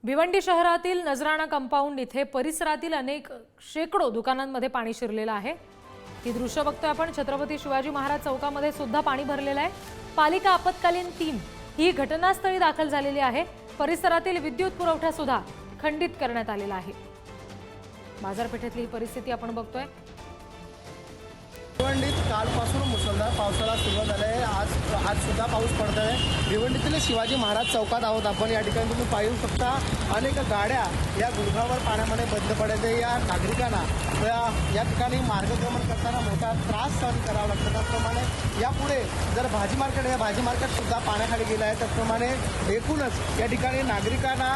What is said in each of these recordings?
भिवंडी शहरातील नजराणा कंपाऊंड इथे परिसरातील अनेक शेकडो दुकानांमध्ये पाणी शिरलेलं आहे। ही दृश्य बघतोय आपण। छत्रपती शिवाजी महाराज चौकामध्ये सुद्धा पाणी भरलेलं आहे। पालिका आपत्कालीन टीम ही घटनास्थळी दाखल झालेली आहे। परिसरातील विद्युत पुरवठा सुद्धा खंडित करण्यात आलेला आहे। बाजारपेठेतली ही परिस्थिती आपण बघतोय। भिवंडीत कालपासून मुसळधार पावसाला सुरुवात झाली आहे। आज सुद्धा पाऊस पडत आहे। भिवंडीतील शिवाजी महाराज चौकात आहोत आपण। या ठिकाणी तुम्ही पाहू शकता अनेक गाड्या या गुडघावर पाण्यामध्ये बंद पडत आहे। या नागरिकांना या ठिकाणी मार्गक्रमण करताना मोठा त्रास सहन करावा लागतो। त्याचप्रमाणे यापुढे जर भाजी मार्केट आहे, भाजी मार्केट सुद्धा पाण्याखाली गेलं आहे। त्याचप्रमाणे एकूणच या ठिकाणी नागरिकांना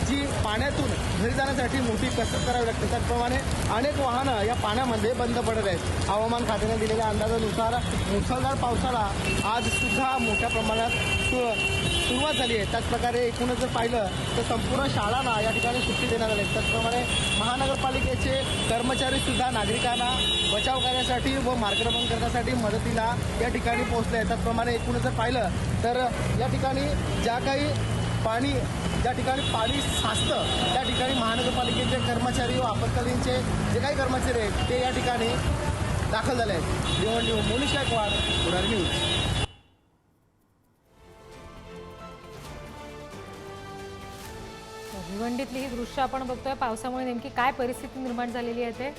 जी पाण्यातून घरी जाण्यासाठी मोठी कसरत करावी लागते। त्याचप्रमाणे अनेक वाहनं या पाण्यामध्ये बंद पडत आहेत। हवामान खात्याने दिलेल्या अंदाजानुसार मुसळधार पावसाला आज सुद्धा मोठ्या प्रमाणात सुरुवात झाली आहे। त्याचप्रकारे एकूणच जर पाहिलं तर संपूर्ण शाळांना या ठिकाणी सुट्टी देण्यात आली आहे। त्याचप्रमाणे महानगरपालिकेचे कर्मचारी सुद्धा नागरिकांना बचाव करण्यासाठी व मार्गक्रमण करण्यासाठी मदतीला या ठिकाणी पोहोचले आहेत। त्याचप्रमाणे एकूणच जर पाहिलं तर या ठिकाणी ज्या ठिकाणी पाणी साचतं त्या ठिकाणी महानगरपालिकेचे कर्मचारी व आपत्कालीनचे जे काही कर्मचारी आहेत ते या ठिकाणी दाखल झाले आहेत। भिवंडी मोनिश गायकवाड, पुढारी न्यूज। भिवंडीतली ही दृश्य आपण बघतोय। पावसामुळे नेमकी काय परिस्थिती निर्माण झालेली आहे ते